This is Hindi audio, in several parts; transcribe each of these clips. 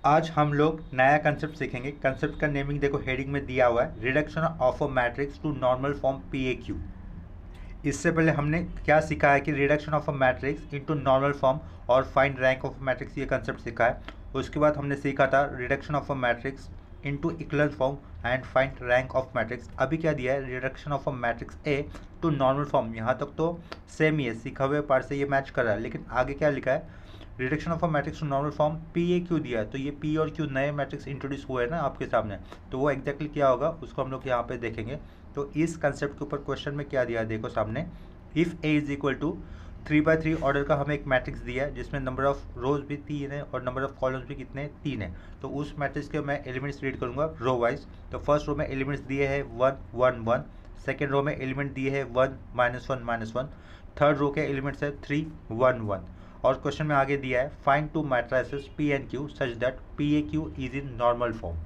आज हम लोग नया कंसेप्ट सीखेंगे। कंसेप्ट का नेमिंग देखो हेडिंग में दिया हुआ है, reduction of a matrix to normal form P A Q. इससे पहले हमने क्या सीखा है कि reduction of a matrix into normal form और फाइंड रैंक ऑफ मैट्रिक्स, ये कंसेप्ट सीखा है। उसके बाद हमने सीखा था reduction of a matrix into equal form and find rank of matrix. अभी क्या दिया है, reduction of a matrix A to normal form. यहाँ तक तो सेम ही है, सीखा हुए पार्ट से ये मैच कर रहा है, लेकिन आगे क्या लिखा है, reduction of a matrix to normal form P A Q दिया है। तो ये पी और क्यू नए मैट्रिक्स इंट्रोड्यूस हुए हैं ना आपके सामने, तो वो एग्जैक्टली क्या होगा उसको हम लोग यहाँ पे देखेंगे। तो इस कंसेप्ट के ऊपर क्वेश्चन में क्या दिया है देखो सामने, if A is equal to 3/3 order का हमें एक मैट्रिक्स दिया है जिसमें नंबर ऑफ रोज भी 3 है और नंबर ऑफ कॉलम्स भी कितने 3 है। तो उस मैट्रिक्स के मैं एलिमेंट्स रीड करूँगा रो वाइज। तो फर्स्ट रो में एलिमेंट्स दिए हैं 1 1 1, सेकेंड रो में एलिमेंट दिए हैं 1 -1 -1, थर्ड रो के एलिमेंट्स है 3 1 1। और क्वेश्चन में आगे दिया है find to matrices P and Q such that P A Q is in normal form.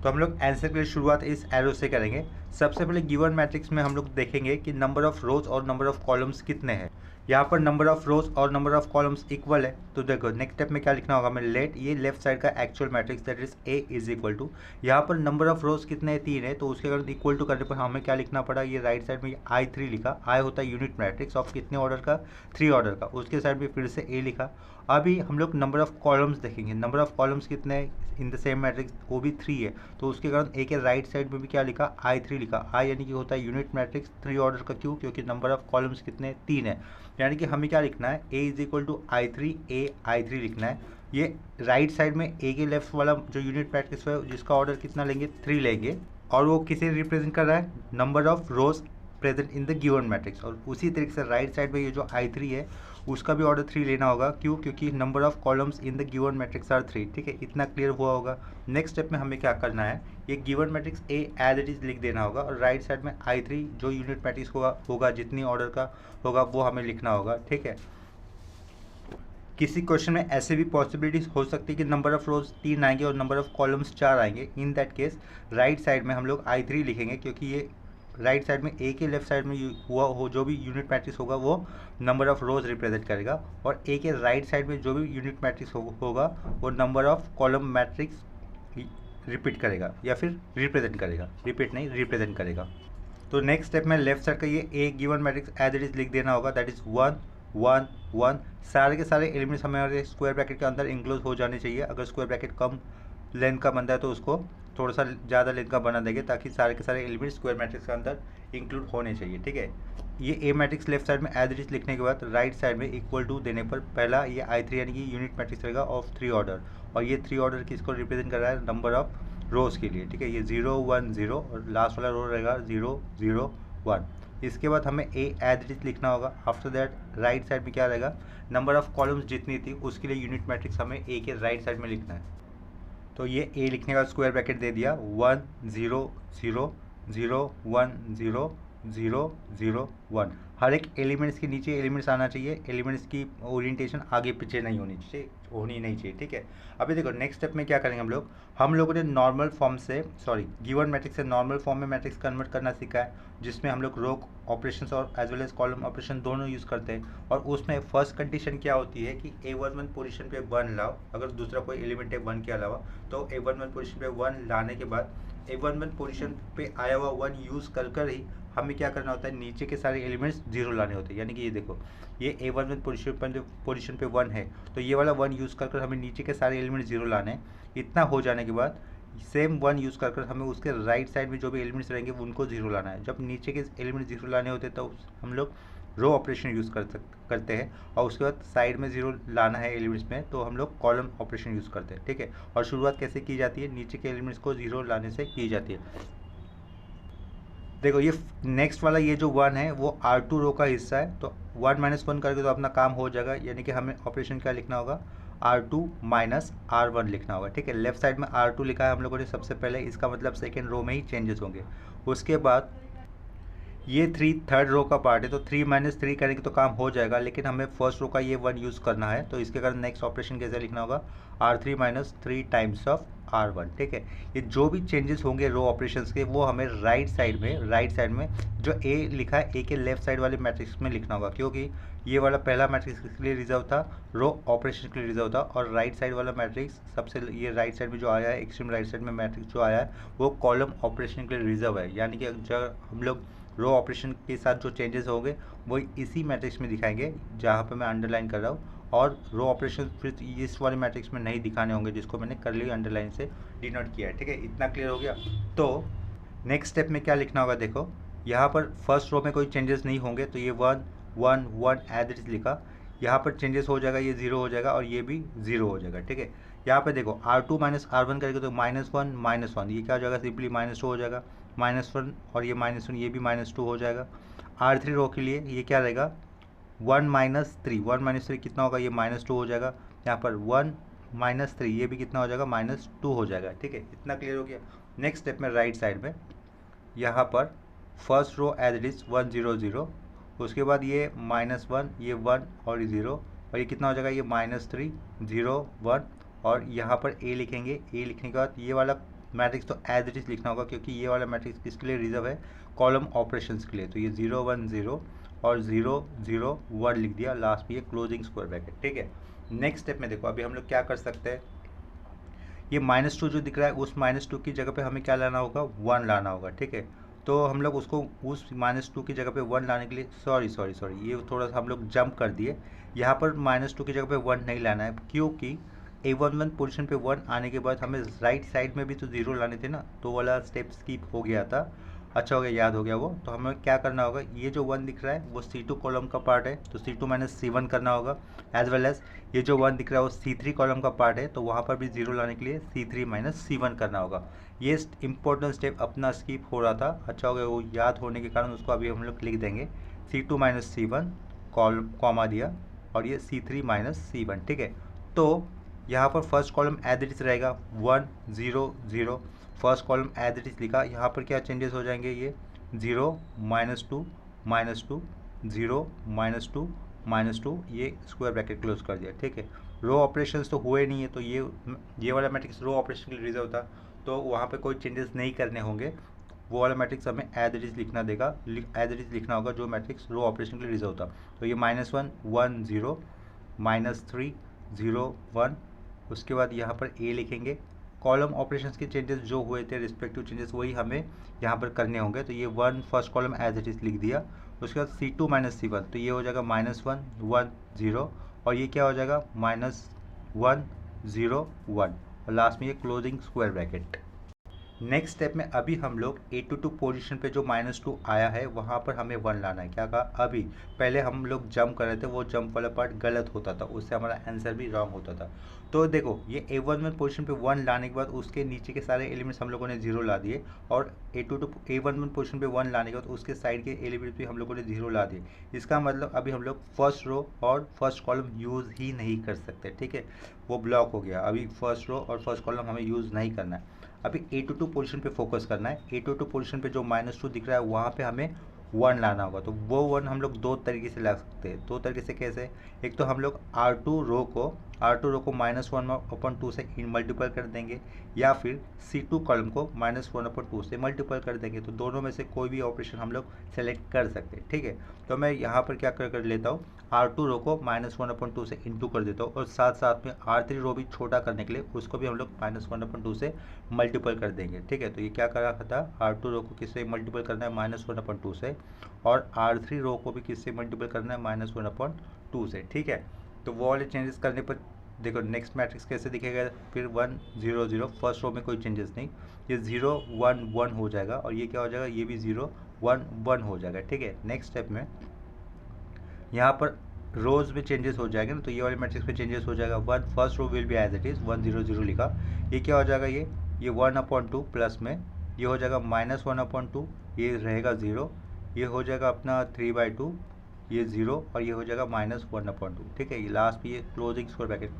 तो हम लोग आंसर के लिए शुरुआत इस एरो से करेंगे। सबसे पहले गिवन मैट्रिक्स में हम लोग देखेंगे कि नंबर ऑफ रोज और नंबर ऑफ कॉलम्स कितने हैं। यहाँ पर नंबर ऑफ रोज और नंबर ऑफ कॉलम्स इक्वल है, तो देखो नेक्स्ट स्टेप में क्या लिखना होगा, मैं लेट ये लेफ्ट साइड का actual matrix that is A is equal to, यहाँ पर नंबर ऑफ रोज कितने हैं 3 है, तो उसके कारण इक्वल टू करने पर हमें क्या लिखना पड़ा, ये राइट साइड में I3 लिखा। आई होता है यूनिट मैट्रिक्स ऑफ कितने ऑर्डर का, 3 ऑर्डर का, उसके साइड में फिर से ए लिखा। अभी हम लोग नंबर ऑफ कॉलम्स देखेंगे, नंबर ऑफ कॉलम्स कितने हैं इन द सेम मैट्रिक्स, वो भी 3 है, तो उसके कारण ए के राइट साइड में भी क्या लिखा, I3 लिखा। आई यानी कि होता है यूनिट मैट्रिक्स 3 ऑर्डर का, क्यों, क्योंकि नंबर ऑफ कॉलम्स कितने 3 है। यानी कि हमें क्या लिखना है, A is equal to I3 A I3 लिखना है। ये राइट साइड में ए के लेफ्ट वाला जो यूनिट मैट्रिक्स है जिसका ऑर्डर कितना लेंगे 3 लेंगे, और वो किसे रिप्रेजेंट कर रहा है, number of rose present in the given matrix. और उसी तरीके से राइट साइड में ये जो I3 है उसका भी ऑर्डर 3 लेना होगा, क्यों, क्योंकि number of columns in the given matrix are 3। ठीक है, इतना क्लियर हुआ होगा। नेक्स्ट स्टेप में हमें क्या करना है, ये given matrix A as it is लिख देना होगा, और राइट साइड में I3 जो यूनिट मैट्रिक्स होगा जितनी ऑर्डर का होगा वो हमें लिखना होगा। ठीक है, किसी क्वेश्चन में ऐसे भी पॉसिबिलिटीज हो सकती है कि नंबर ऑफ रोज 3 आएंगे और नंबर ऑफ कॉलम्स 4 आएंगे। In that case right side में हम लोग I3 लिखेंगे, क्योंकि ये राइट साइड में ए के लेफ्ट साइड में हुआ हो जो भी यूनिट मैट्रिक्स होगा वो नंबर ऑफ रोज रिप्रेजेंट करेगा, और ए के राइट साइड में जो भी यूनिट मैट्रिक्स होगा वो number of column matrix repeat करेगा या फिर रिप्रेजेंट करेगा, रिपीट नहीं रिप्रेजेंट करेगा। तो नेक्स्ट स्टेप में लेफ्ट साइड का ये A given matrix as it is लिख देना होगा, दैट इज 1 1 1। सारे के सारे एलिमेंट्स हमारे स्क्वायर ब्रैकेट के अंदर इंक्लूड हो जाने चाहिए। अगर स्क्वायर ब्रैकेट कम लेंथ का बनता है तो उसको थोड़ा सा ज़्यादा लेंथ का बना देंगे, ताकि सारे के सारे एलिमेंट्स स्क्वायर मैट्रिक्स के अंदर इंक्लूड होने चाहिए। ठीक है, ये ए मैट्रिक्स लेफ्ट साइड में एज इट इज लिखने के बाद राइट साइड में इक्वल टू देने पर पहला ये I3 यानी कि यूनिट मैट्रिक्स रहेगा ऑफ 3 ऑर्डर, और ये 3 ऑर्डर किसको रिप्रेजेंट कर रहा है, नंबर ऑफ रोज के लिए। ठीक है, ये 0 1 0 और लास्ट वाला रो रहेगा 0 0 1। इसके बाद हमें ए एज इट इज लिखना होगा। आफ्टर दैट राइट साइड में क्या रहेगा, नंबर ऑफ कॉलम्स जितनी थी उसके लिए यूनिट मैट्रिक्स हमें ए के राइट साइड में लिखना है। तो ये ए लिखने का स्क्वायर ब्रैकेट दे दिया, 1 0 0 0 1 0 0 0 1। हर एक एलिमेंट्स के नीचे एलिमेंट्स आना चाहिए, एलिमेंट्स की ओरिएंटेशन आगे पीछे नहीं होनी चाहिए, होनी नहीं चाहिए। ठीक है, अभी देखो नेक्स्ट स्टेप में क्या करेंगे हम लोगों ने नॉर्मल फॉर्म से गिवन मैट्रिक्स से नॉर्मल फॉर्म में मैट्रिक्स कन्वर्ट करना सीखा है, जिसमें हम लोग रो ऑपरेशंस और as well as column operation दोनों यूज़ करते हैं। और उसमें फर्स्ट कंडीशन क्या होती है कि A11 पोजीशन पे 1 लाओ, अगर दूसरा कोई एलिमेंट है 1 के अलावा, तो A11 पोजीशन पे 1 लाने के बाद A11 पोजीशन पे आया हुआ 1 यूज़ कर ही हमें क्या करना होता है, नीचे के सारे एलिमेंट्स 0 लाने होते हैं। यानी कि ये देखो, ये A11 पोजीशन पे 1 है, तो ये वाला 1 यूज़ कर हमें नीचे के सारे एलिमेंट्स 0 लाने हैं। इतना हो जाने के बाद सेम 1 यूज़ कर हमें उसके राइट साइड में जो भी एलिमेंट्स रहेंगे उनको 0 लाना है। जब नीचे के एलिमेंट 0 लाने होते हैं तो हम लोग रो ऑपरेशन यूज़ करते हैं, और उसके बाद साइड में 0 लाना है एलिमेंट्स में तो हम लोग कॉलम ऑपरेशन यूज़ करते हैं। ठीक है, और शुरुआत कैसे की जाती है, नीचे के एलिमेंट्स को 0 लाने से की जाती है। देखो ये नेक्स्ट वाला ये जो 1 है वो R2 रो का हिस्सा है, तो 1 -1 करके तो अपना काम हो जाएगा। यानी कि हमें ऑपरेशन क्या लिखना होगा, R2 -R1 लिखना होगा। ठीक है, लेफ्ट साइड में R2 लिखा है हम लोगों ने सबसे पहले, इसका मतलब सेकेंड रो में ही चेंजेस होंगे। उसके बाद ये 3 थर्ड रो का पार्ट है, तो 3 माइनस 3 करेंगे तो काम हो जाएगा, लेकिन हमें फर्स्ट रो का ये 1 यूज़ करना है। तो इसके कारण नेक्स्ट ऑपरेशन कैसे लिखना होगा, R3 minus 3 times of R1, ठीक है। ये जो भी चेंजेस होंगे रो ऑपरेशंस के, वो हमें राइट साइड में जो ए लिखा है, ए के लेफ्ट साइड वाले मैट्रिक्स में लिखना होगा, क्योंकि ये वाला पहला मैट्रिक्स किसके लिए रिजर्व था, रो ऑपरेशन के लिए रिजर्व था। और राइट साइड वाला मैट्रिक्स सबसे, ये राइट साइड में जो आया है, एक्सट्रीम राइट साइड में मैट्रिक्स जो आया है, वो कॉलम ऑपरेशन के लिए रिजर्व है। यानी कि जब हम लोग रो ऑपरेशन के साथ जो चेंजेस होंगे वो इसी मैट्रिक्स में दिखाएंगे, जहाँ पे मैं अंडरलाइन कर रहा हूँ। और रो ऑपरेशन फिर इस वाले मैट्रिक्स में नहीं दिखाने होंगे, जिसको मैंने करली अंडरलाइन से डिनोट किया है, ठीक है। इतना क्लियर हो गया। तो नेक्स्ट स्टेप में क्या लिखना होगा, देखो यहाँ पर फर्स्ट रो में कोई चेंजेस नहीं होंगे, तो ये 1 1 1 एज इट इज लिखा। यहाँ पर चेंजेस हो जाएगा, ये 0 हो जाएगा और ये भी 0 हो जाएगा, ठीक है। यहाँ पे देखो R2 माइनस R1 करेंगे तो -1 -1, ये क्या हो जाएगा, सिंपली -2 हो जाएगा। -1 और ये -1, ये भी -2 हो जाएगा। R3 रो के लिए ये क्या रहेगा, 1 माइनस 3 कितना होगा, ये -2 हो जाएगा। यहाँ पर 1 -3, ये भी कितना हो जाएगा, -2 हो जाएगा, ठीक है। इतना क्लियर हो गया। नेक्स्ट स्टेप में राइट साइड में यहाँ पर first row as it is 1 0 0, उसके बाद ये -1, ये 1 और ये 0, और ये कितना हो जाएगा, ये -3 0 1, और यहाँ पर ए लिखेंगे। ए लिखने के बाद ये वाला मैट्रिक्स तो एज इट इज़ लिखना होगा, क्योंकि ये वाला मैट्रिक्स किसके लिए रिजर्व है, कॉलम ऑपरेशंस के लिए। तो ये 0 1 0 और 0 0 1 लिख दिया, लास्ट में ये क्लोजिंग स्क्वायर ब्रैकेट, ठीक है। नेक्स्ट स्टेप में देखो, अभी हम लोग क्या कर सकते हैं, ये -2 जो दिख रहा है, उस -2 की जगह पे हमें क्या लाना होगा, 1 लाना होगा, ठीक है। तो हम लोग उसको उस -2 की जगह पे 1 लाने के लिए, सॉरी ये थोड़ा सा हम लोग जंप कर दिए। यहाँ पर -2 की जगह पे 1 नहीं लाना है, क्योंकि A11 पोजीशन पे 1 आने के बाद हमें राइट साइड में भी तो 0 लाने थे ना, तो वाला स्टेप स्किप हो गया था। अच्छा हो गया, याद हो गया वो। तो हमें क्या करना होगा, ये जो 1 दिख रहा है वो C2 कॉलम का पार्ट है, तो C2 माइनस C1 करना होगा। एज वेल एज ये जो 1 दिख रहा है वो C3 कॉलम का पार्ट है, तो वहाँ पर भी 0 लाने के लिए C3 माइनस C1 करना होगा। ये इंपॉर्टेंट स्टेप अपना स्किप हो रहा था, अच्छा हो गया वो याद होने के कारण। उसको अभी हम लोग लिख देंगे, C2 माइनस C1 कॉमा दिया, और ये C3 माइनस C1, ठीक है। तो यहाँ पर first column as it is रहेगा 1 0 0, first column as it is लिखा। यहाँ पर क्या चेंजेस हो जाएंगे, ये 0 -2 -2 0 -2 -2, ये स्क्वायर ब्रैकेट क्लोज कर दिया, ठीक है। रो ऑपरेशंस तो हुए नहीं है, तो ये वाला मैट्रिक्स रो ऑपरेशन के लिए रिजर्व था, तो वहाँ पे कोई चेंजेस नहीं करने होंगे। वो वाला मैट्रिक्स हमें एज इट इज लिखना देगा, एज इट इज लिखना होगा जो मैट्रिक्स रो ऑपरेशन के लिए रिजर्व था। तो ये -1 1 0 -3 0 1, उसके बाद यहाँ पर ए लिखेंगे। कॉलम ऑपरेशंस के चेंजेस जो हुए थे, रिस्पेक्टिव चेंजेस, वही हमें यहाँ पर करने होंगे। तो ये 1 first column as it is लिख दिया। उसके बाद C2 माइनस C1, तो ये हो जाएगा -1 1 0, और ये क्या हो जाएगा, -1 0 1, और लास्ट में ये closing square bracket. Next step में अभी हम लोग A22 पोजीशन पे जो -2 आया है वहाँ पर हमें 1 लाना है। क्या कहा, अभी पहले हम लोग जंप कर रहे थे, वो जंप वाला पार्ट गलत होता था, उससे हमारा आंसर भी रॉन्ग होता था। तो देखो ये A11 पोजीशन पे 1 लाने के बाद उसके नीचे के सारे एलिमेंट्स हम लोगों ने 0 ला दिए, और A11 पोजीशन पे 1 लाने के बाद उसके साइड के एलिमेंट्स भी हम लोगों ने 0 ला दिए। इसका मतलब अभी हम लोग फर्स्ट रो और फर्स्ट कॉलम यूज़ ही नहीं कर सकते, ठीक है, वो ब्लॉक हो गया। अभी फर्स्ट रो और फर्स्ट कॉलम हमें यूज़ नहीं करना है। अभी A22 पोजीशन पे फोकस करना है। A22 पोजीशन पे जो -2 दिख रहा है वहाँ पे हमें 1 लाना होगा। तो वो 1 हम लोग दो तरीके से ला सकते हैं। दो तरीके से कैसे, एक तो हम लोग R2 रो को -1/2 से मल्टीपल कर देंगे, या फिर C2 कॉलम को -1/2 से मल्टीपल कर देंगे। तो दोनों में से कोई भी ऑपरेशन हम लोग सेलेक्ट कर सकते हैं, ठीक है। तो मैं यहाँ पर क्या कर लेता हूँ, R2 रो को -1/2 से इंटू कर देता हूँ, और साथ साथ में R3 रो भी छोटा करने के लिए उसको भी हम लोग -1/2 से मल्टीपल कर देंगे, ठीक है। तो ये क्या कर रहा था, R2 रो को किससे मल्टीपल करना है, -1/2 से, और R3 रो को भी किससे मल्टीपल करना है, -1/2 से, ठीक है। तो वो वाले चेंजेस करने पर देखो नेक्स्ट मैट्रिक्स कैसे दिखेगा, फिर 1 0 0, फर्स्ट रो में कोई चेंजेस नहीं, ये 0 1 1 हो जाएगा, और ये क्या हो जाएगा, ये भी 0 1 1 हो जाएगा, ठीक है। नेक्स्ट स्टेप में यहाँ पर रोज में चेंजेस हो जाएगा ना, तो ये वाले मैट्रिक्स पे चेंजेस हो जाएगा। 1 first row will be as it is 1 0 0 लिखा, ये क्या हो जाएगा, ये 1/2 प्लस में ये हो जाएगा -1/2, ये रहेगा 0, ये हो जाएगा अपना 3/2, ये 0, और ये हो जाएगा -1/2, ठीक है। ये लास्ट में ये क्लोजिंग स्क्वायर ब्रैकेट,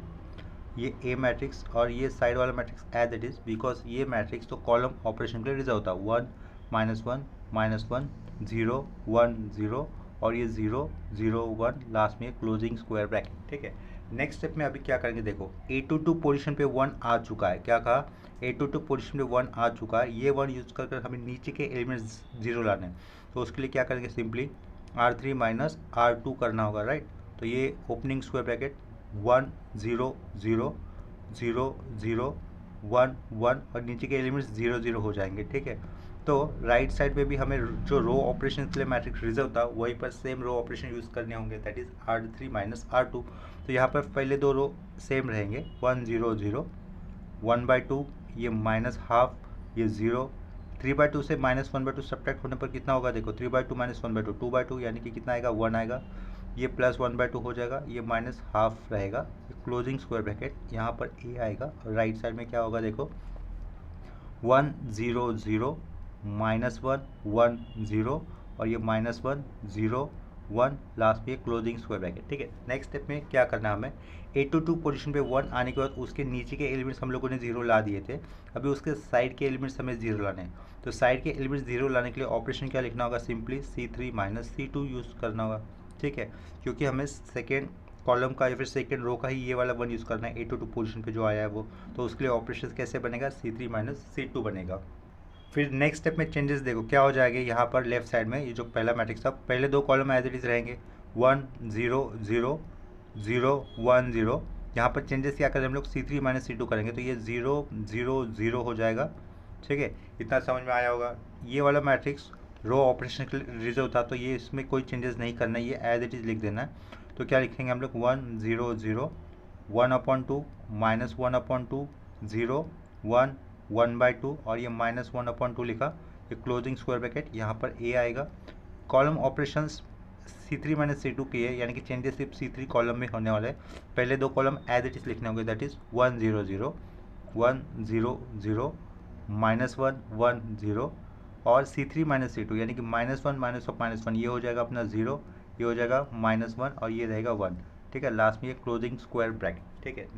ये ए मैट्रिक्स और ये साइड वाला matrix as it is, because ये मैट्रिक्स तो कॉलम ऑपरेशन के लिए रिजर्व था। 1 -1 -1 0 1 0 और ये 0 0 1 लास्ट में क्लोजिंग स्क्वायर ब्रैकेट, ठीक है। नेक्स्ट स्टेप में अभी क्या करेंगे, देखो A22 पोजीशन पे 1 आ चुका है, क्या कहा, A22 पोजीशन पे 1 आ चुका है, ये 1 यूज़ कर हमें नीचे के एलिमेंट्स 0 लाने हैं, तो उसके लिए क्या करेंगे, सिंपली R3 माइनस R2 करना होगा, राइट। तो ये ओपनिंग स्क्वायर ब्रैकेट 1 0 0 0 0 1 1 और नीचे के एलिमेंट्स 0 0 हो जाएंगे, ठीक है। तो राइट साइड पे भी हमें जो रो ऑपरेशन के लिए मैट्रिक्स रिजर्व था वहीं पर सेम रो ऑपरेशन यूज़ करने होंगे, that is R3 minus R2। तो यहाँ पर पहले दो रो सेम रहेंगे, 1 0 0 1/2 ये माइनस हाफ, ये 0 3/2 से -1/2 सब्ट्रैक्ट होने पर कितना होगा, देखो 3/2 माइनस 1/2 2/2 यानी कि कितना आएगा, 1 आएगा, ये प्लस 1/2 हो जाएगा, ये माइनस हाफ रहेगा, क्लोजिंग स्क्वायर ब्रैकेट, यहाँ पर ए आएगा और राइट साइड में क्या होगा, देखो 1 0 0 -1 1 0 और ये -1 0 1 लास्ट में क्लोजिंग स्क्वायर ब्रैकेट, ठीक है। नेक्स्ट स्टेप में क्या करना है हमें, A22 पोजीशन पे 1 आने के बाद उसके नीचे के एलिमेंट्स हम लोगों ने 0 ला दिए थे, अभी उसके साइड के एलिमेंट्स हमें 0 लाने हैं। तो साइड के एलिमेंट्स 0 लाने के लिए ऑपरेशन क्या लिखना होगा, simply C3 minus C2 use करना होगा, ठीक है, क्योंकि हमें सेकेंड कॉलम का या फिर सेकेंड रो का ही ये वाला 1 यूज़ करना है A22 पोजीशन पे जो आया है वो, तो उसके लिए ऑपरेशन कैसे बनेगा, C3 माइनस C2 बनेगा। फिर नेक्स्ट स्टेप में चेंजेस देखो क्या हो जाएगा, यहाँ पर लेफ्ट साइड में ये जो पहला मैट्रिक्स था, पहले दो कॉलम एज इट इज़ रहेंगे 1 0 0 0 1 0, यहाँ पर चेंजेस क्या करें हम लोग, C3 माइनस C2 करेंगे, तो ये 0 0 0 हो जाएगा, ठीक है, इतना समझ में आया होगा। ये वाला मैट्रिक्स रो ऑपरेशन के लिए रिजर्व था, तो ये इसमें कोई चेंजेस नहीं करना है, ये एज इट इज़ लिख देना है। तो क्या लिखेंगे हम लोग, 1 0 0 1/2 माइनस 1/2 0 1 1/2 और ये -1/2 लिखा, ये क्लोजिंग स्क्वायर ब्रैकेट, यहाँ पर ए आएगा। Column operations C3 minus C2 की है, यानी कि चेंजेस सिर्फ C3 कॉलम में होने वाले हैं। पहले दो कॉलम एज इट इज लिखने होंगे, दैट इज 1 0 0 1 0 0 -1 1 0 और C3 माइनस C2 यानी कि -1 -1 ये हो जाएगा अपना 0, ये हो जाएगा -1 और ये रहेगा 1, ठीक है, लास्ट में ये क्लोजिंग स्क्वायर ब्रैकेट, ठीक है।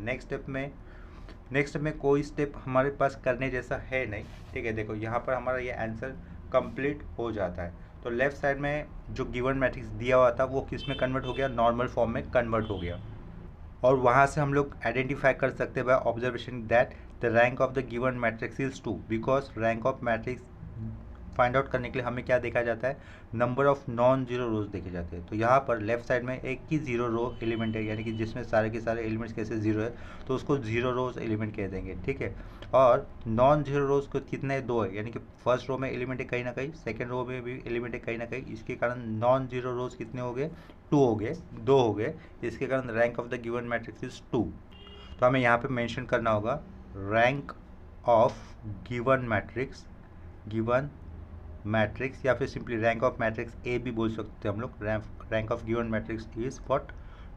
नेक्स्ट में कोई स्टेप हमारे पास करने जैसा है नहीं, ठीक है। देखो यहाँ पर हमारा ये आंसर कंप्लीट हो जाता है। तो लेफ्ट साइड में जो गिवन मैट्रिक्स दिया हुआ था वो किस में कन्वर्ट हो गया, नॉर्मल फॉर्म में कन्वर्ट हो गया, और वहाँ से हम लोग आइडेंटिफाई कर सकते हैं by observation that the rank of the given matrix is 2, because rank of matrix find out करने के लिए हमें क्या देखा जाता है, नंबर ऑफ नॉन जीरो रोज देखे जाते हैं। तो यहाँ पर लेफ्ट साइड में एक ही जीरो रो एलिमेंट है, यानी कि जिसमें सारे के सारे एलिमेंट्स कैसे जीरो है, तो उसको जीरो रोज एलिमेंट कह देंगे, ठीक है। और नॉन जीरो रोज को कितने, दो है, यानी कि फर्स्ट रो में एलिमेंट है कहीं ना कहीं, सेकेंड रो में भी एलिमेंट है कहीं ना कहीं, इसके कारण नॉन जीरो रोज कितने हो गए, 2 हो गए, 2 हो गए, इसके कारण rank of the given matrix is 2। तो हमें यहाँ पे मेंशन करना होगा रैंक ऑफ गिवन मैट्रिक्स या फिर simply rank of matrix A भी बोल सकते हैं हम लोग, rank of given matrix is what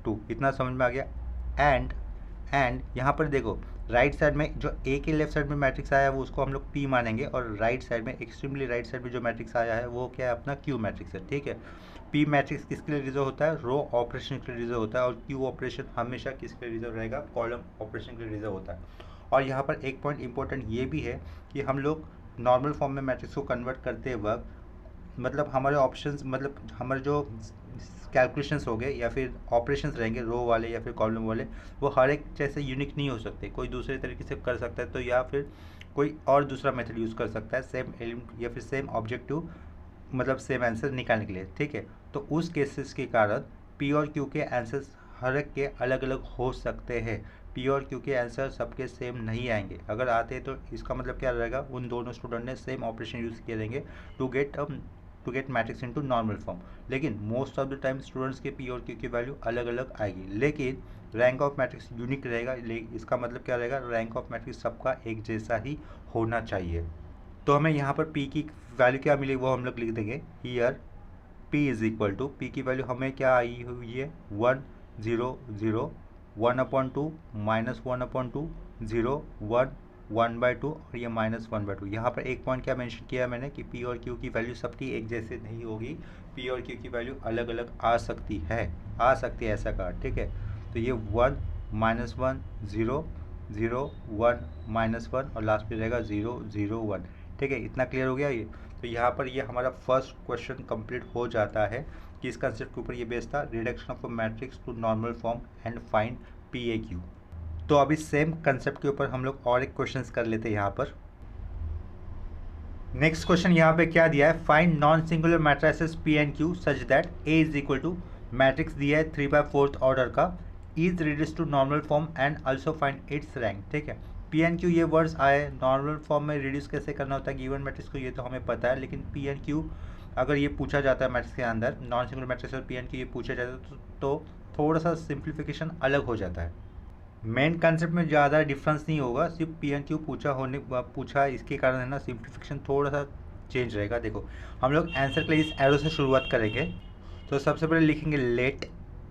2, इतना समझ में आ गया। एंड यहाँ पर देखो राइट साइड में जो ए के लेफ्ट साइड में मैट्रिक्स आया है वो उसको हम लोग पी मानेंगे, और राइट साइड में एक्सट्रीमली राइट साइड में जो मैट्रिक्स आया है वो क्या है, अपना क्यू मैट्रिक्स है, ठीक है। पी मैट्रिक्स किसके लिए रिजर्व होता है, रो ऑपरेशन के लिए रिजर्व होता है, और क्यू ऑपरेशन हमेशा किसके लिए रिजर्व रहेगा, कॉलम ऑपरेशन के लिए रिजर्व होता है। और यहाँ पर एक पॉइंट इंपॉर्टेंट ये भी है कि हम लोग नॉर्मल फॉर्म में मैट्रिक्स को कन्वर्ट करते वक्त मतलब हमारे ऑप्शंस, मतलब हमारे जो कैलकुलेशंस हो गए या फिर ऑपरेशंस रहेंगे रो वाले या फिर कॉलम वाले, वो हर एक जैसे यूनिक नहीं हो सकते, कोई दूसरे तरीके से कर सकता है, तो या फिर कोई और दूसरा मेथड यूज़ कर सकता है सेम एलिमेंट या फिर सेम ऑब्जेक्टिव, मतलब सेम आंसर निकालने के लिए, ठीक है। तो उस केसेस के कारण पी और क्यू के आंसर्स हर एक के अलग अलग हो सकते हैं, पी और क्यू के आंसर सबके सेम नहीं आएंगे, अगर आते हैं तो इसका मतलब क्या रहेगा, उन दोनों स्टूडेंट ने सेम ऑपरेशन यूज़ किए रहेंगे to get matrix into normal form. लेकिन most of the time students के पी और क्यू की वैल्यू अलग अलग आएगी, लेकिन रैंक ऑफ मैट्रिक्स यूनिक रहेगा, इसका मतलब क्या रहेगा, रैंक ऑफ मैट्रिक्स सबका एक जैसा ही होना चाहिए। तो हमें यहाँ पर पी की वैल्यू क्या मिली वो हम लोग लिख देंगे, here P is equal to, P की वैल्यू हमें क्या आई हुई है, 1 0 0 1/2 -1/2 0 1 1/2 और ये -1/2। यहाँ पर एक पॉइंट क्या मेंशन किया है मैंने कि पी और क्यू की वैल्यू सबकी एक जैसे नहीं होगी, पी और क्यू की वैल्यू अलग अलग आ सकती है ऐसा कहा, ठीक है। तो ये 1 -1 0 0 1 -1 और लास्ट में रहेगा 0 0 1, ठीक है, इतना क्लियर हो गया ये। तो यहाँ पर ये हमारा फर्स्ट क्वेश्चन कंप्लीट हो जाता है कि इस कंसेप्ट के ऊपर ये बेस्ड था, reduction of a matrix to normal form and find PAQ। तो अभी सेम कंसेप्ट के ऊपर हम लोग और एक क्वेश्चन कर लेते हैं यहाँ पर। नेक्स्ट क्वेश्चन यहाँ पे क्या दिया है, find non singular matrices P and Q such that A is equal to matrix दिया है 3/4 ऑर्डर का, is reduce to normal form and also find its rank. ठीक है, P एंड Q ये वर्ड्स आए, नॉर्मल फॉर्म में रिड्यूस कैसे करना होता है गिवन मैट्रिक्स को ये तो हमें पता है, लेकिन P एंड Q अगर ये पूछा जाता है मैट्रिक्स के अंदर, नॉन सिंगुलर मैट्रिक्स और P एंड Q ये पूछा जाता है तो थोड़ा सा सिंप्लीफिकेशन अलग हो जाता है। मेन कंसेप्ट में ज़्यादा डिफरेंस नहीं होगा, सिर्फ P एंड Q पूछा इसके कारण है ना, सिंप्लीफिकेशन थोड़ा सा चेंज रहेगा। देखो हम लोग आंसर के लिए इस एरो से शुरुआत करेंगे। तो सबसे पहले लिखेंगे लेट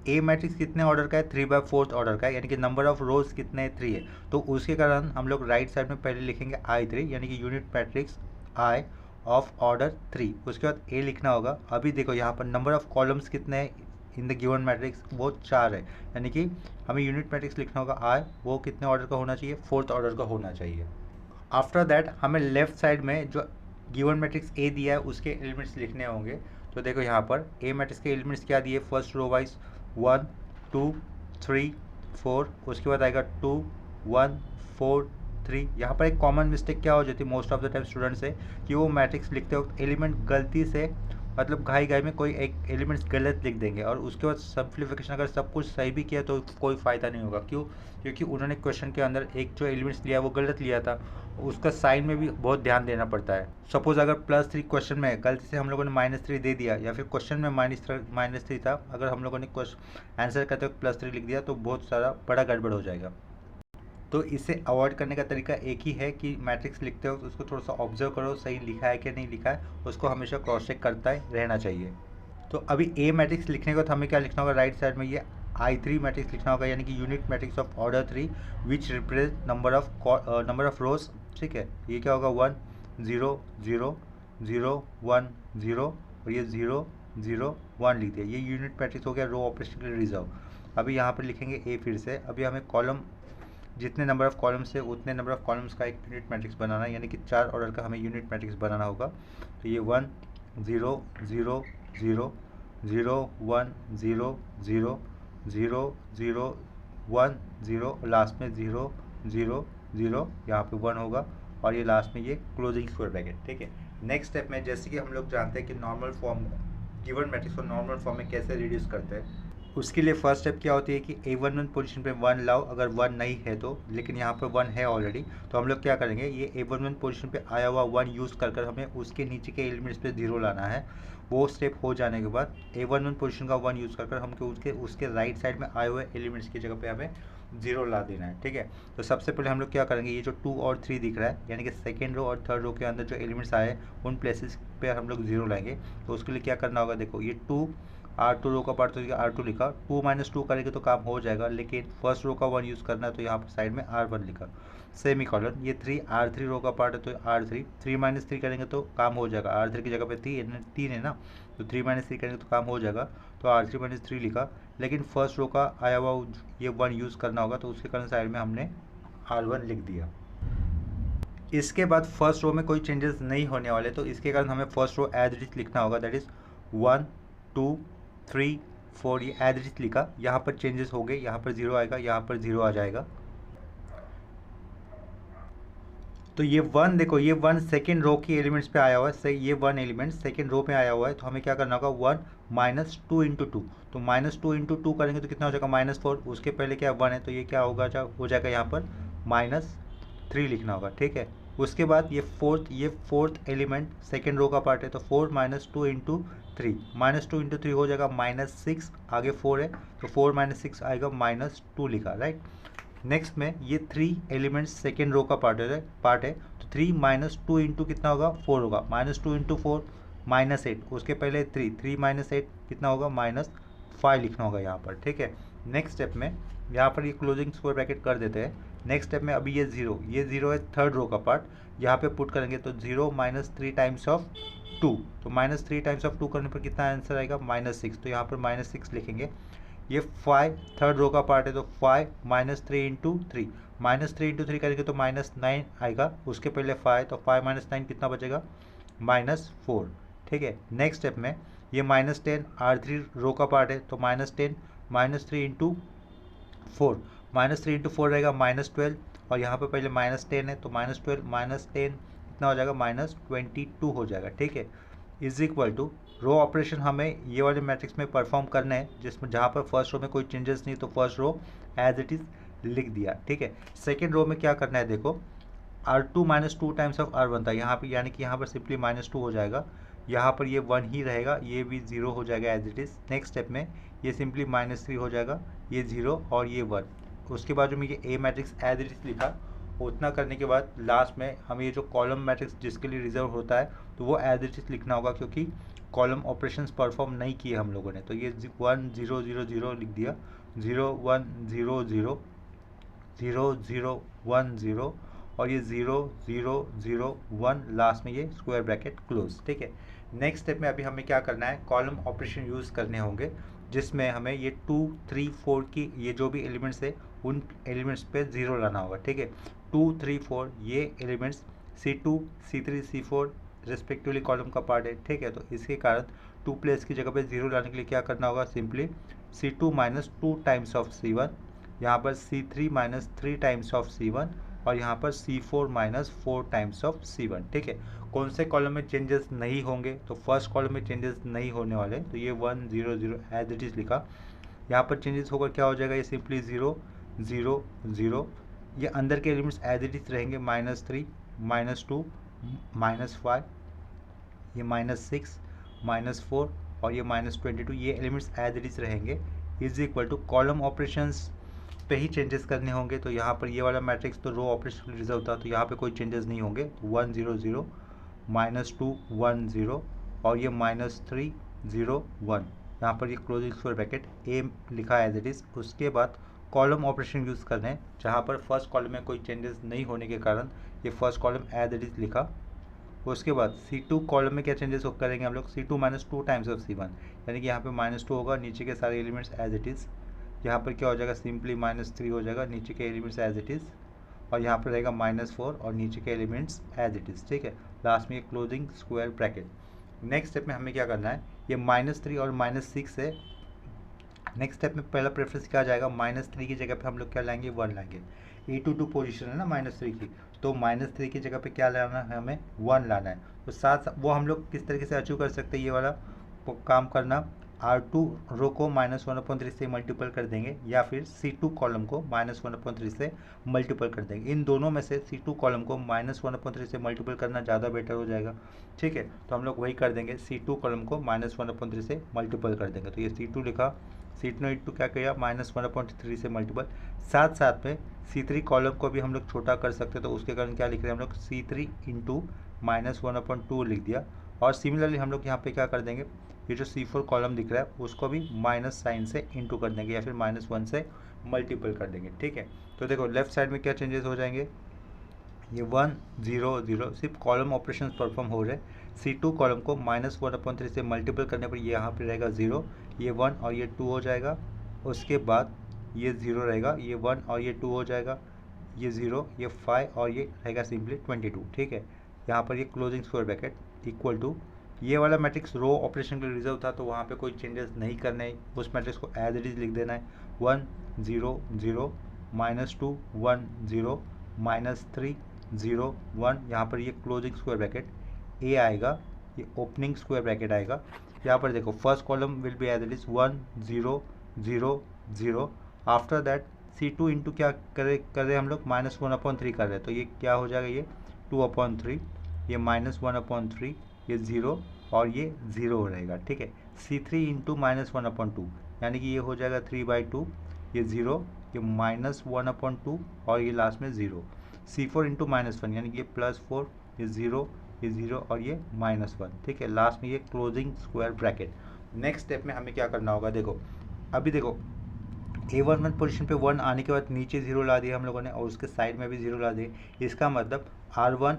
ए मैट्रिक्स कितने ऑर्डर का है, 3/4 ऑर्डर का है, यानी कि नंबर ऑफ रोज कितने हैं, 3 है। तो उसके कारण हम लोग राइट साइड में पहले लिखेंगे I3, यानी कि unit matrix I of order 3। उसके बाद ए लिखना होगा। अभी देखो यहाँ पर नंबर ऑफ कॉलम्स कितने हैं इन द गिवन मैट्रिक्स, वो 4 है, यानी कि हमें यूनिट मैट्रिक्स लिखना होगा I, वो कितने ऑर्डर का होना चाहिए, 4th ऑर्डर का होना चाहिए। आफ्टर दैट हमें लेफ्ट साइड में जो गिवन मैट्रिक्स ए दिया है उसके एलिमेंट्स लिखने होंगे। तो देखो यहाँ पर ए मैट्रिक्स के एलिमेंट्स क्या दिए, फर्स्ट रो वाइज 1 2 3 4, उसके बाद आएगा 2 1 4 3। यहाँ पर एक कॉमन मिस्टेक क्या हो जाती है most of the time students से, कि वो मैट्रिक्स लिखते वक्त एलिमेंट गलती से, मतलब घाई में कोई एक एलिमेंट्स गलत लिख देंगे और उसके बाद सिंप्लीफिकेशन अगर सब कुछ सही भी किया तो कोई फ़ायदा नहीं होगा। क्यों? क्योंकि उन्होंने क्वेश्चन के अंदर एक जो एलिमेंट्स लिया वो गलत लिया था, उसका साइन में भी बहुत ध्यान देना पड़ता है। सपोज अगर +3 क्वेश्चन में गलती से हम लोगों ने -3 दे दिया, या फिर क्वेश्चन में -3 था, अगर हम लोगों ने आंसर करते वक्त +3 लिख दिया तो बहुत सारा बड़ा गड़बड़ हो जाएगा। तो इसे अवॉइड करने का तरीका एक ही है कि मैट्रिक्स लिखते हो तो उसको थोड़ा सा ऑब्जर्व करो, सही लिखा है कि नहीं लिखा है, उसको हमेशा क्रॉस चेक करता है रहना चाहिए। तो अभी ए मैट्रिक्स लिखने को तो हमें क्या लिखना होगा, राइट साइड में ये I3 मैट्रिक्स लिखना होगा, यानी कि unit matrix of order 3 which represent number of रोज। ठीक है, ये क्या होगा 1 0 0 0 1 0 और ये 0 0 1 लिख दिया, ये यूनिट मैट्रिक्स हो गया रो ऑपरेशन के लिए रिजर्व। अभी यहाँ पर लिखेंगे ए फिर से। अभी हमें कॉलम जितने नंबर ऑफ कॉलम्स है उतने नंबर ऑफ कॉलम्स का एक यूनिट मैट्रिक्स बनाना है, यानी कि 4 ऑर्डर का हमें यूनिट मैट्रिक्स बनाना होगा। तो ये 1 0 0 0 0 1 0 0 0 0 1 0, लास्ट में 0 0 0, यहाँ पे 1 होगा और ये लास्ट में ये क्लोजिंग स्क्वायर ब्रैकेट। ठीक है, नेक्स्ट स्टेप में जैसे कि हम लोग जानते हैं कि नॉर्मल फॉर्म गिवन मैट्रिक्स को नॉर्मल फॉर्म में कैसे रिड्यूस करते हैं, उसके लिए फर्स्ट स्टेप क्या होती है कि A11 पोजीशन पे 1 लाओ, अगर 1 नहीं है तो, लेकिन यहाँ पर 1 है ऑलरेडी, तो हम लोग क्या करेंगे, ये A11 पोजीशन पे आया हुआ 1 यूज़ कर हमें उसके नीचे के एलिमेंट्स पे 0 लाना है। वो स्टेप हो जाने के बाद A11 पोजीशन का 1 यूज़ कर हमको उसके राइट साइड में आए हुए एलिमेंट्स की जगह पे हमें 0 ला देना है। ठीक है, तो सबसे पहले हम लोग क्या करेंगे, ये जो 2 और 3 दिख रहा है, यानी कि सेकेंड रो और थर्ड रो के अंदर जो एलिमेंट्स आए उन प्लेसेस पे हम लोग 0 लाएंगे। तो उसके लिए क्या करना होगा, देखो ये 2 R2 रो का पार्ट तो R2 लिखा, 2 - 2 करेंगे तो काम हो जाएगा, लेकिन फर्स्ट रो का 1 यूज़ करना है तो यहाँ पर साइड में R1 लिखा, सेमी कॉलन। ये 3 R3 रो का पार्ट है तो R3, 3 - 3 करेंगे तो काम हो जाएगा, R3 की जगह पे 3 है ना, तो 3 - 3 करेंगे तो काम हो जाएगा, तो R3 - 3 लिखा। लेकिन फर्स्ट रो का आया हुआ ये 1 यूज़ करना होगा, तो उसके कारण साइड में हमने R1 लिख दिया। इसके बाद फर्स्ट रो में कोई चेंजेस नहीं होने वाले, तो इसके कारण हमें first row as it is लिखना होगा, दैट इज़ 1 2 3 4, ये एज इट इज लिखा। यहाँ पर चेंजेस हो गए, यहाँ पर 0 आएगा, यहाँ पर 0 आ जाएगा। तो ये 1 देखो, ये 1 सेकेंड रो की एलिमेंट्स पे आया हुआ है, ये 1 एलिमेंट सेकेंड रो पे आया हुआ है, तो हमें क्या करना होगा 1 -2 × 2, तो -2 × 2 करेंगे तो कितना हो जाएगा -4, उसके पहले क्या 1 है तो ये क्या होगा हो जाएगा यहाँ पर -3 लिखना होगा। ठीक है, उसके बाद ये फोर्थ एलिमेंट सेकेंड रो का पार्ट है, तो 4 - 2 × 3, -2 × 3 हो जाएगा -6, आगे 4 है तो 4 - 6 आएगा -2 लिखा, राइट। नेक्स्ट में ये 3 एलिमेंट्स सेकेंड रो का पार्ट है, तो 3 - 2 × कितना होगा 4 होगा, -2 × 4 -8, उसके पहले 3 - 8 कितना होगा -5 लिखना होगा यहाँ पर। ठीक है, नेक्स्ट स्टेप में यहाँ पर ये क्लोजिंग स्क्वायर ब्रैकेट कर देते हैं। नेक्स्ट स्टेप में अभी ये 0 है थर्ड रो का पार्ट, यहाँ पे पुट करेंगे तो 0 - 3 टाइम्स ऑफ 2, तो -3 टाइम्स ऑफ 2 करने पर कितना आंसर आएगा -6, तो यहाँ पर -6 लिखेंगे। ये 5 थर्ड रो का पार्ट है, तो 5 - 3 × 3, -3 × 3 करेंगे तो -9 आएगा, उसके पहले 5, तो 5 - 9 कितना बचेगा -4, ठीक है। नेक्स्ट स्टेप में ये -10 R3 रो का पार्ट है, तो -10 -3 इंटू 4, -3 इंटू 4 रहेगा -12, और यहाँ पे पहले -10 है तो -12 -10 कितना हो जाएगा -22 हो जाएगा, ठीक है। Is equal to row operation हमें ये वाले मैट्रिक्स में परफॉर्म करना है, जिसमें जहाँ पर फर्स्ट रो में कोई चेंजेस नहीं, तो first row as it is लिख दिया, ठीक है। सेकेंड रो में क्या करना है, देखो R2 -2 टाइम्स ऑफ R1 था यहाँ पे, यानी कि यहाँ पर सिंपली -2 हो जाएगा, यहाँ पर ये 1 ही रहेगा, ये भी 0 हो जाएगा as it is. Next step में ये सिंपली -3 हो जाएगा, ये 0 और ये 1। उसके बाद जो मैं ये ए मैट्रिक्स एज इट इज़ लिखा, उतना करने के बाद लास्ट में हमें ये जो कॉलम मैट्रिक्स जिसके लिए रिजर्व होता है तो वो एज इट इज़ लिखना होगा, क्योंकि कॉलम ऑपरेशंस परफॉर्म नहीं किए हम लोगों ने। तो ये 1 0 0 0 लिख दिया, 0 1 0 0 0 0 1 0 और ये 0 0 0 1 लास्ट में ये स्क्वायर ब्रैकेट क्लोज, ठीक है। नेक्स्ट स्टेप में अभी हमें क्या करना है, कॉलम ऑपरेशन यूज़ करने होंगे, जिसमें हमें ये 2 3 4 की ये जो भी एलिमेंट्स है उन एलिमेंट्स पे 0 लाना होगा, ठीक है। 2 3 4 ये elements C2 C3 C4 respectively column का पार्ट है, ठीक है। तो इसके कारण 2 प्लेस की जगह पे 0 लाने के लिए क्या करना होगा, simply C2 -2 times of C1, यहाँ पर C3 -3 टाइम्स ऑफ C1 और यहाँ पर C4 -4 टाइम्स ऑफ C1, ठीक है। कौन से कॉलम में चेंजेस नहीं होंगे, तो फर्स्ट कॉलम में चेंजेस नहीं होने वाले, तो ये 1 0 0 एज इट इज़ लिखा। यहाँ पर चेंजेस होकर क्या हो जाएगा, ये सिंपली 0 0 0, ये अंदर के एलिमेंट्स एज इट इज़ रहेंगे, -3 -2 -5, ये -6 -4 और ये -22, ये एलिमेंट्स एज इट इज़ रहेंगे। Is equal to column operations पे ही चेंजेस करने होंगे, तो यहाँ पर ये वाला मैट्रिक्स तो रो ऑपरेशन रिजर्व था, तो यहाँ पे कोई चेंजेस नहीं होंगे। 1 0 0 -2 1 0 और ये -3 0 1, यहाँ पर ये क्लोजिंग स्क्वायर ब्रैकेट ए लिखा है एज इट इज़। उसके बाद कॉलम ऑपरेशन यूज़ करने हैं, जहाँ पर फर्स्ट कॉलम में कोई चेंजेस नहीं होने के कारण ये first column as it is लिखा। उसके बाद C2 कॉलम में क्या चेंजेस करेंगे हम लोग, C2 -2 टाइम्स ऑफ C1, यानी कि यहाँ पे -2 होगा, नीचे के सारे एलिमेंट्स एज इट इज़। यहाँ पर क्या हो जाएगा, सिंपली -3 हो जाएगा, नीचे के एलिमेंट्स एज इट इज़, और यहाँ पर रहेगा -4 और नीचे के एलिमेंट्स एज इट इज़, ठीक है। लास्ट में ये closing square bracket. Next step में हमें क्या करना है, ये -3 और -6 है। नेक्स्ट स्टेप में पहला प्रेफरेंस क्या जाएगा, -3 की जगह पे हम लोग क्या लाएंगे, 1 लाएंगे। A2 पोजीशन है ना -3 की, तो -3 की जगह पे क्या लाना है, हमें 1 लाना है। तो साथ वो हम लोग किस तरीके से अचीव कर सकते हैं, ये वाला काम करना, R2 रो को -1/3 से मल्टीपल कर देंगे, या फिर C2 कॉलम को -1/3 से मल्टीपल कर देंगे। इन दोनों में से C2 कॉलम को -1/3 से मल्टीपल करना ज़्यादा बेटर हो जाएगा, ठीक है। तो हम लोग वही कर देंगे, C2 कॉलम को -1/3 से मल्टीपल कर देंगे। तो ये C2 लिखा, C2 इंटू क्या किया, -1/3 से मल्टीपल। साथ साथ में C3 कॉलम को भी हम लोग छोटा कर सकते हैं, तो उसके कारण क्या लिख रहे हैं हम लोग, C3 इंटू -1/2 लिख दिया। और सिमिलरली हम लोग यहाँ पे क्या कर देंगे, ये जो C4 कॉलम दिख रहा है उसको भी माइनस साइन से इंटू कर देंगे, या फिर -1 से मल्टीपल कर देंगे, ठीक है। तो देखो लेफ्ट साइड में क्या चेंजेस हो जाएंगे, ये 1 0 0 सिर्फ कॉलम ऑपरेशन परफॉर्म हो रहे हैं। C2 कॉलम को -1/3 से मल्टीपल करने पर ये यहाँ पे रहेगा 0, ये 1 और ये 2 हो जाएगा। उसके बाद ये 0 रहेगा, ये 1 और ये 2 हो जाएगा, ये 0 ये 5 और ये रहेगा सिंपली 22, ठीक है। यहाँ पर ये closing square bracket equal to, ये वाला मैट्रिक्स रो ऑपरेशन के लिए रिजर्व था, तो वहाँ पे कोई चेंजेस नहीं करने हैं, उस मैट्रिक्स को एज इट इज़ लिख देना है। 1 0 0 -2 1 0 -3 0 1, यहाँ पर ये क्लोजिंग स्क्वायर ब्रैकेट ए आएगा, ये ओपनिंग स्क्वायर ब्रैकेट आएगा। यहाँ पर देखो first column will be as it is 1 0 0 0। After that C2 into क्या कर रहे हम लोग, -1/3 कर रहे हैं, तो ये क्या हो जाएगा, ये 2/3, ये -1/3, ये 0 और ये 0 रहेगा, ठीक है। C3 इंटू -1/2, यानी कि ये हो जाएगा 3/2, ये 0, ये -1/2 और ये लास्ट में 0। C4 इंटू -1, यानी कि ये +4, ये 0, ये 0 और ये -1, ठीक है। लास्ट में ये closing square bracket. Next step में हमें क्या करना होगा, देखो अभी देखो A11 पोजीशन पे 1 आने के बाद नीचे 0 ला दिया हम लोगों ने, और उसके साइड में भी 0 ला दिए। इसका मतलब R1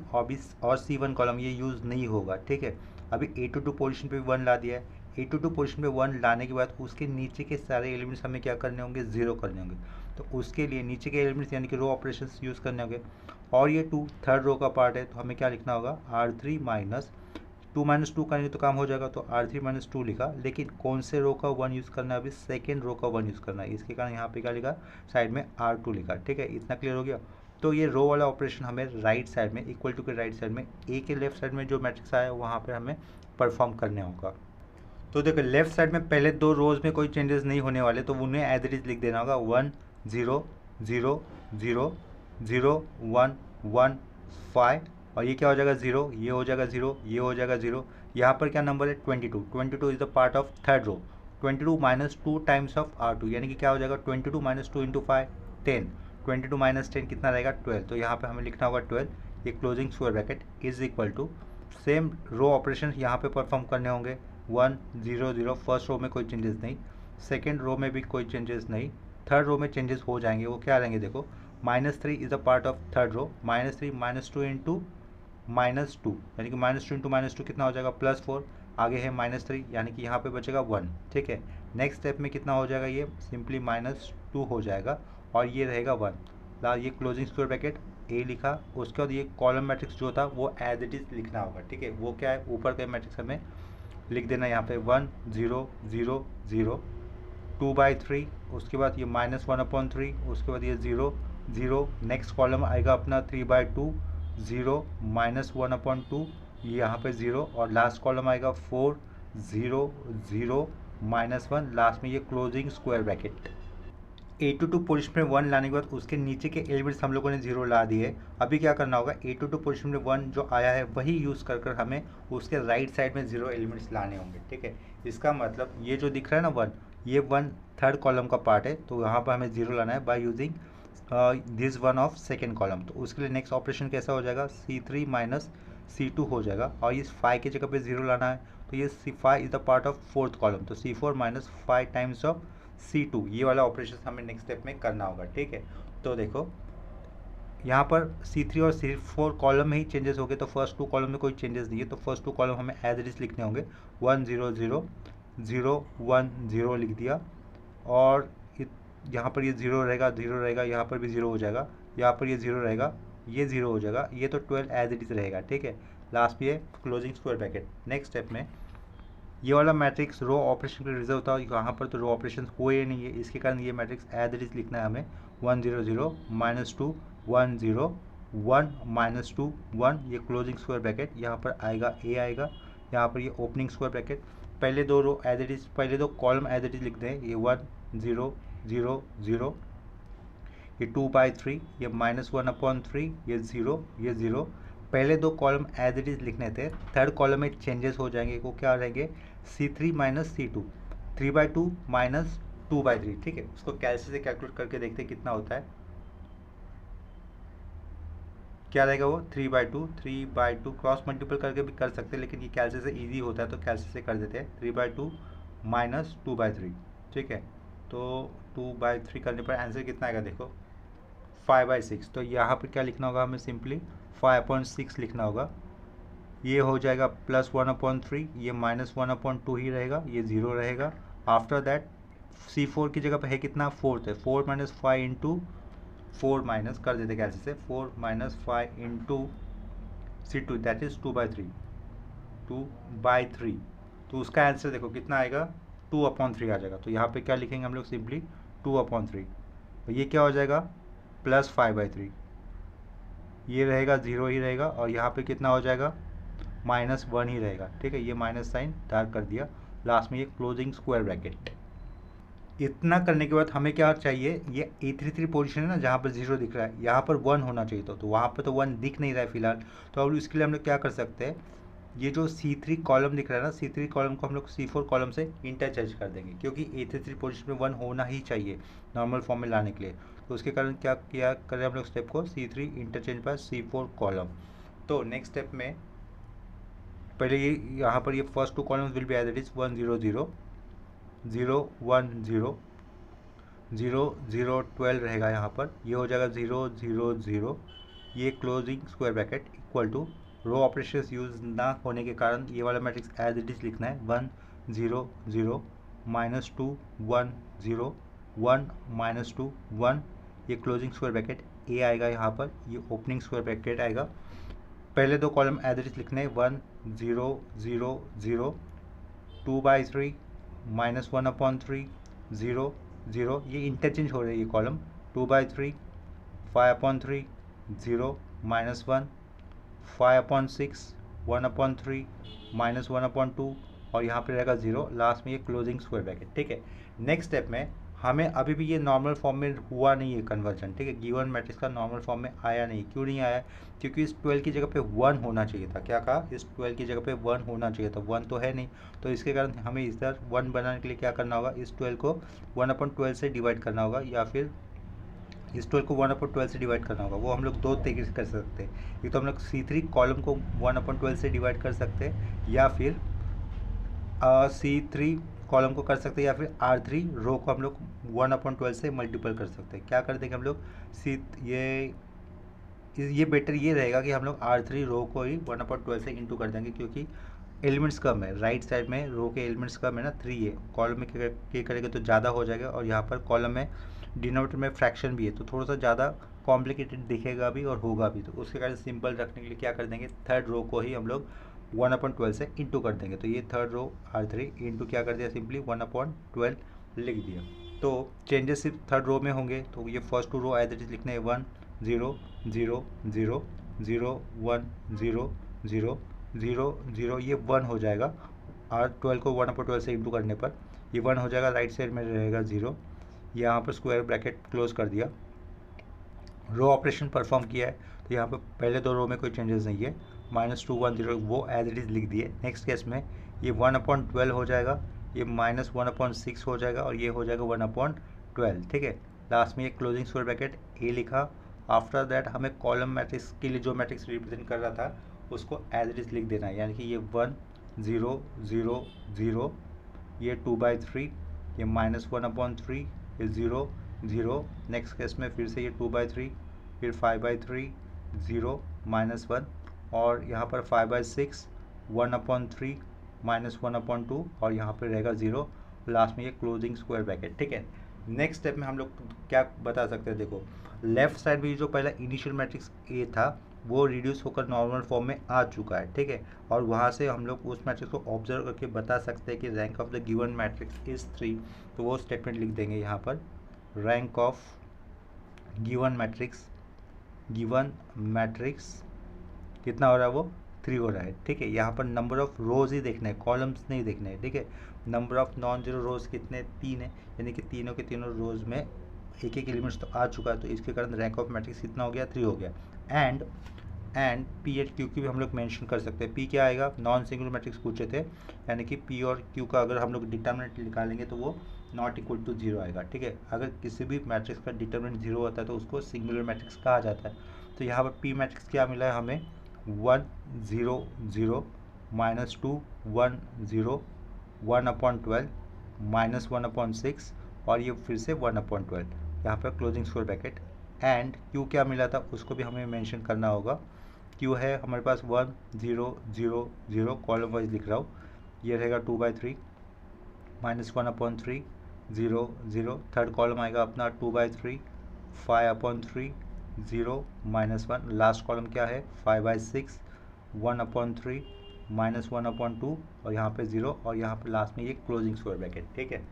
और C1 कॉलम ये यूज़ नहीं होगा, ठीक है। अभी A22 पोजीशन पे 1 ला दिया है, A22 पोजीशन पे 1 लाने के बाद उसके नीचे के सारे एलिमेंट्स हमें क्या करने होंगे, 0 करने होंगे। तो उसके लिए नीचे के एलिमेंट्स यानी कि रो ऑपरेशंस यूज़ करने होंगे। और ये 2 थर्ड रो का पार्ट है, तो हमें क्या लिखना होगा, R3 - 2 माइनस 2 करेंगे तो काम हो जाएगा, तो R3 माइनस 2 लिखा, लेकिन कौन से रो का 1 यूज़ करना है, अभी सेकेंड रो का 1 यूज़ करना है, इसके कारण यहाँ पे क्या लिखा, साइड में R2 लिखा। ठीक है, इतना क्लियर हो गया। तो ये रो वाला ऑपरेशन हमें राइट साइड में, इक्वल टू के राइट साइड में, ए के लेफ्ट साइड में जो मैट्रिक्स आया वहाँ पर हमें परफॉर्म करने होगा। तो देखो लेफ्ट साइड में पहले दो रोज में कोई चेंजेस नहीं होने वाले, तो उन्हें एज इट इज लिख देना होगा 1 0 0 0 0 1 1 5, और ये क्या हो जाएगा 0, ये हो जाएगा 0, ये हो जाएगा 0। यहाँ पर क्या नंबर है 22, 22 is the part of third row, 22 minus 2 times of R2, यानी कि क्या हो जाएगा 22 माइनस 2 इंटू 5 10, 22 माइनस 10 कितना रहेगा 12, तो यहाँ पे हमें लिखना होगा 12, ये closing square bracket is equal to, same row operation यहाँ पे परफॉर्म करने होंगे 1 0 0, फर्स्ट रो में कोई चेंजेस नहीं, सेकेंड रो में भी कोई चेंजेस नहीं, थर्ड रो में चेंजेस हो जाएंगे, वो क्या रहेंगे देखो, -3 is a part of third row, -3 -2 into -2, यानी कि -2 इंटू -2 कितना हो जाएगा +4, आगे है -3, यानी कि यहाँ पे बचेगा 1। ठीक है, नेक्स्ट स्टेप में कितना हो जाएगा, ये सिंपली -2 हो जाएगा, और ये रहेगा 1, ये क्लोजिंग स्क्वायर ब्रैकेट ए लिखा, उसके बाद ये कॉलम मैट्रिक्स जो था वो एज इट इज लिखना होगा। ठीक है, वो क्या है, ऊपर का मैट्रिक्स हमें लिख देना यहाँ पे 1 0 0 0 2/3, उसके बाद ये -1/3, उसके बाद ये 0 0, नेक्स्ट कॉलम आएगा अपना 3/2 0 -1/2, ये यहाँ पे 0, और लास्ट कॉलम आएगा 4 0 0 -1, लास्ट में ये क्लोजिंग स्क्वायर ब्रैकेट। 82 पोजीशन में 1 लाने के बाद उसके नीचे के एलिमेंट्स हम लोगों ने 0 ला दिए। अभी क्या करना होगा, 82 पोजीशन में 1 जो आया है वही यूज़ कर हमें उसके राइट साइड में 0 एलिमेंट्स लाने होंगे। ठीक है, इसका मतलब ये जो दिख रहा है ना 1, ये 1 थर्ड कॉलम का पार्ट है, तो यहाँ पर हमें 0 लाना है by using this 1 of second column. तो उसके लिए नेक्स्ट ऑपरेशन कैसा हो जाएगा, C3 माइनस C2 हो जाएगा, और इस 5 की जगह पे 0 लाना है, तो ये C5 is the part of fourth column, तो C4 minus 5 times of C2, ये वाला ऑपरेशन हमें नेक्स्ट स्टेप में करना होगा। ठीक है, तो देखो यहाँ पर C3 और C4 कॉलम में ही चेंजेस हो गए, तो फर्स्ट 2 कॉलम में कोई चेंजेस नहीं है, तो फर्स्ट 2 कॉलम हमें एज इट इज लिखने होंगे 1 0 0 0 1 0 लिख दिया, और यहाँ पर ये 0 रहेगा, 0 रहेगा, यहाँ पर भी 0 हो जाएगा, यहाँ पर ये 0 रहेगा, ये 0 हो जाएगा, ये तो 12 एज इट इज रहेगा। ठीक है, लास्ट में ये closing square bracket. Next step में ये वाला मैट्रिक्स रो ऑपरेशन के रिजल्ट होता है, यहाँ पर तो रो ऑपरेशन हुए ही नहीं है, इसके कारण ये मैट्रिक्स एज इट इज लिखना है हमें 1 0 0 -2 1 0 1 -2 1, ये क्लोजिंग स्क्वायर ब्रैकेट, यहाँ पर आएगा ए आएगा, यहाँ पर ये ओपनिंग स्क्वायर ब्रैकेट, पहले दो रो एज इट इज, पहले दो कॉलम एज इट इज लिख दें, ये 1 0 0 0, ये 2/3, ये -1/3, ये 0, ये 0, पहले दो कॉलम एज इट इज लिखने थे, थर्ड कॉलम में चेंजेस हो जाएंगे, वो क्या रहेंगे C3 माइनस C2, 3/2 माइनस 2/3। ठीक है, उसको कैलसी से कैलकुलेट करके देखते हैं कितना होता है, क्या रहेगा वो 3/2 क्रॉस मल्टीपल करके भी कर सकते हैं, लेकिन ये कैलसी से इजी होता है तो कैलसी से कर देते हैं, 3/2 माइनस 2/3। ठीक है, तो 2/3 करने पर आंसर कितना आएगा देखो 5/6, तो यहाँ पर क्या लिखना होगा हमें, सिंपली 5/6 लिखना होगा, ये हो जाएगा +1/3, ये -1/2 ही रहेगा, ये 0 रहेगा। आफ्टर दैट C4 की जगह पे है कितना 4 है, 4 माइनस 5 इंटू 4 माइनस कर देते कैसे से, 4 minus 5 into C2 that is 2/3, तो उसका आंसर देखो कितना आएगा 2/3 आ जाएगा। तो यहाँ पे क्या लिखेंगे हम लोग, सिंपली 2/3, तो ये क्या हो जाएगा +5/3, ये रहेगा 0 ही रहेगा, और यहाँ पे कितना हो जाएगा -1 ही रहेगा। ठीक है, ये माइनस साइन डार्क कर दिया, लास्ट में ये क्लोजिंग स्क्वायर ब्रैकेट। इतना करने के बाद हमें क्या चाहिए, ये A33 पोजीशन है ना जहाँ पर 0 दिख रहा है, यहाँ पर 1 होना चाहिए, तो वहाँ पर तो 1 दिख नहीं रहा है फिलहाल, तो अब इसके लिए हम लोग क्या कर सकते हैं, ये जो C3 कॉलम दिख रहा है ना, C3 कॉलम को हम लोग C4 कॉलम से इंटरचेंज कर देंगे, क्योंकि A33 पोजीशन में 1 होना ही चाहिए नॉर्मल फॉर्म में लाने के लिए, तो उसके कारण क्या करें हम लोग स्टेप को, C3 interchange by C4 column. तो नेक्स्ट स्टेप में पहले ये यहाँ पर ये first 2 columns will be as it is 1 0 0 0 1 0 0 0 12 रहेगा, यहाँ पर ये हो जाएगा 0 0 0, ये closing square bracket equal to, row operations use ना होने के कारण ये वाला मैट्रिक्स एज इट इज लिखना है 1 0 0 -2 1 0 1 -2 1, ये क्लोजिंग स्क्वायर ब्रैकेट ए आएगा, यहाँ पर ये ओपनिंग स्क्वायर ब्रैकेट आएगा, पहले दो कॉलम एज इट इज लिखने 1 0 0 0 2/3 -1/3 0 0, ये इंटरचेंज हो रही है ये कॉलम 2/3 5/3 0 -1 5/6 1/3 -1/2 और यहाँ पे रहेगा 0, लास्ट में ये क्लोजिंग स्क्वायर ब्रैकेट। ठीक है, नेक्स्ट स्टेप में हमें अभी भी ये नॉर्मल फॉर्म में हुआ नहीं है कन्वर्जन। ठीक है, गिवन मैट्रिक्स का नॉर्मल फॉर्म में आया नहीं। क्यों नहीं आया? क्योंकि इस 12 की जगह पे 1 होना चाहिए था। क्या कहा? इस 12 की जगह पे 1 होना चाहिए था, 1 तो है नहीं, तो इसके कारण हमें इधर 1 बनाने के लिए क्या करना होगा, इस 12 को 1/12 से डिवाइड करना होगा, या फिर इस 12 को 1/12 से डिवाइड करना होगा। वो हम लोग दो तरीके से कर सकते हैं। एक तो हम लोग C3 कॉलम को 1/12 से डिवाइड कर सकते हैं, या फिर C3 कॉलम को कर सकते हैं, या फिर R3 रो को हम लोग 1/12 से मल्टीपल कर सकते हैं। क्या कर देंगे हम लोग, ये बेटर ये रहेगा कि हम लोग R3 रो को ही 1/12 से इंटू कर देंगे, क्योंकि एलिमेंट्स कम है। राइट साइड में रो के एलिमेंट्स कम है ना, 3 है। कॉलम में क्या करेंगे तो ज़्यादा हो जाएगा, और यहाँ पर कॉलम में डिनोमिनेटर में फ्रैक्शन भी है, तो थोड़ा सा ज़्यादा कॉम्प्लिकेटेड दिखेगा भी और होगा भी। तो उसके कारण सिंपल रखने के लिए क्या कर देंगे, थर्ड रो को ही हम लोग 1/12 से इंटू कर देंगे। तो ये थर्ड रो R3 इंटू क्या कर दिया, सिंपली 1/12 लिख दिया। तो चेंजेस सिर्फ थर्ड रो में होंगे। तो ये first two row as it is लिखने हैं 1 0 0 0 0 1 0 0 0 0, ये 1 हो जाएगा। R12 को 1/12 से इंटू करने पर ये 1 हो जाएगा। राइट साइड में रहेगा 0, यहाँ पर स्क्वायर ब्रैकेट क्लोज कर दिया। रो ऑपरेशन परफॉर्म किया है, तो यहाँ पर पहले दो रो में कोई चेंजेस नहीं है। -2 1 0 वो एज इट इज़ लिख दिए। नेक्स्ट केस में ये 1/12 हो जाएगा, ये -1/6 हो जाएगा, और ये हो जाएगा 1/12। ठीक है, लास्ट में ये क्लोजिंग स्क्वायर ब्रैकेट ए लिखा। आफ्टर दैट हमें कॉलम मैट्रिक्स के लिए जो मैट्रिक्स रिप्रेजेंट कर रहा था उसको एज इट इज़ लिख देना है, यानी कि ये 1 0 0 0, ये 2/3, ये -1/3, ये 0 0। नेक्स्ट केस में फिर से ये 2/3, फिर 5/3 0 -1, और यहाँ पर 5/6 1/3 -1/2, और यहाँ पर रहेगा 0, लास्ट में ये क्लोजिंग स्क्वायर ब्रैकेट। ठीक है, नेक्स्ट स्टेप में हम लोग क्या बता सकते हैं, देखो लेफ्ट साइड में जो पहला इनिशियल मैट्रिक्स ए था वो रिड्यूस होकर नॉर्मल फॉर्म में आ चुका है। ठीक है, और वहाँ से हम लोग उस मैट्रिक्स को ऑब्जर्व करके बता सकते हैं कि rank of the given matrix is 3। तो वो स्टेटमेंट लिख देंगे यहाँ पर, रैंक ऑफ गिवन मैट्रिक्स कितना हो रहा है, वो 3 हो रहा है। ठीक है, यहाँ पर नंबर ऑफ रोज ही देखना है, कॉलम्स नहीं देखना है। ठीक है, नंबर ऑफ नॉन जीरो रोज कितने, 3 है, यानी कि तीनों के तीनों रोज में एक एक एलिमेंट्स तो आ चुका है, तो इसके कारण रैंक ऑफ मैट्रिक्स कितना हो गया, 3 हो गया। एंड पी एंड क्यू की भी हम लोग मेंशन कर सकते हैं। पी क्या आएगा, नॉन सिंगुलर मैट्रिक्स पूछे थे, यानी कि पी और क्यू का अगर हम लोग डिटर्मिनेंट निकालेंगे तो वो नॉट इक्वल टू 0 आएगा। ठीक है, अगर किसी भी मैट्रिक्स का डिटर्मिनेंट 0 होता है तो उसको सिंगुलर मैट्रिक्स कहा जाता है। तो यहाँ पर पी मैट्रिक्स क्या मिला है हमें, 1 0 0 -2 1 0 1/12 -1/6, और ये फिर से 1/12, यहाँ पर closing square bracket. And Q क्या मिला था उसको भी हमें मेंशन करना होगा। क्यू है हमारे पास 1 0 0 0, कॉलम वाइज लिख रहा हूँ, ये रहेगा 2/3 -1/3 0 0, थर्ड कॉलम आएगा अपना 2/3 5/3 0 -1, लास्ट कॉलम क्या है 5/6 1/3 -1/2, और यहाँ पे 0, और यहाँ पे लास्ट में ये क्लोजिंग स्क्वायर ब्रैकेट। ठीक है,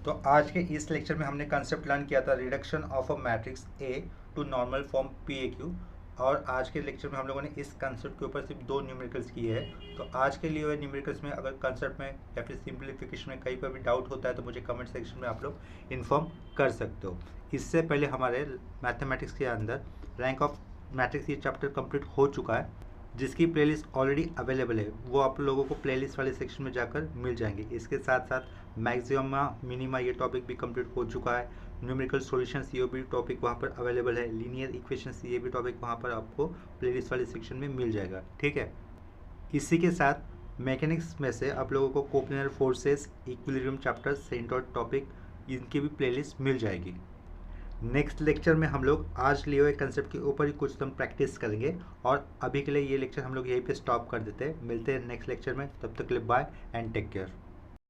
तो आज के इस लेक्चर में हमने कंसेप्ट लर्न किया था reduction of a matrix A to normal form PAQ, और आज के लेक्चर में हम लोगों ने इस कंसेप्ट के ऊपर सिर्फ 2 न्यूमेरिकल्स किए हैं। तो आज के लिए हुए न्यूमेरिकल्स में अगर कंसेप्ट में या फिर सिंप्लीफिकेशन में कहीं पर भी डाउट होता है तो मुझे कमेंट सेक्शन में आप लोग इन्फॉर्म कर सकते हो। इससे पहले हमारे मैथमेटिक्स के अंदर रैंक ऑफ मैट्रिक्स ये चैप्टर कंप्लीट हो चुका है, जिसकी प्लेलिस्ट ऑलरेडी अवेलेबल है, वो आप लोगों को प्लेलिस्ट वाले सेक्शन में जाकर मिल जाएंगे। इसके साथ साथ मैक्सिमा मिनिमा ये टॉपिक भी कंप्लीट हो चुका है। न्यूमेरिकल सॉल्यूशंस ये भी टॉपिक वहाँ पर अवेलेबल है। लीनियर इक्वेशंस ये भी टॉपिक वहाँ पर आपको प्लेलिस्ट वाले सेक्शन में मिल जाएगा। ठीक है, इसी के साथ मैकेनिक्स में से आप लोगों को coplanar forces, equilibrium chapter, centre topic, इनकी भी प्लेलिस्ट मिल जाएगी। नेक्स्ट लेक्चर में हम लोग आज लिए हुए कंसेप्ट के ऊपर ही कुछ हम प्रैक्टिस करेंगे, और अभी के लिए ये लेक्चर हम लोग यहीं पे स्टॉप कर देते हैं। मिलते हैं नेक्स्ट लेक्चर में, तब तक के लिए बाय एंड टेक केयर।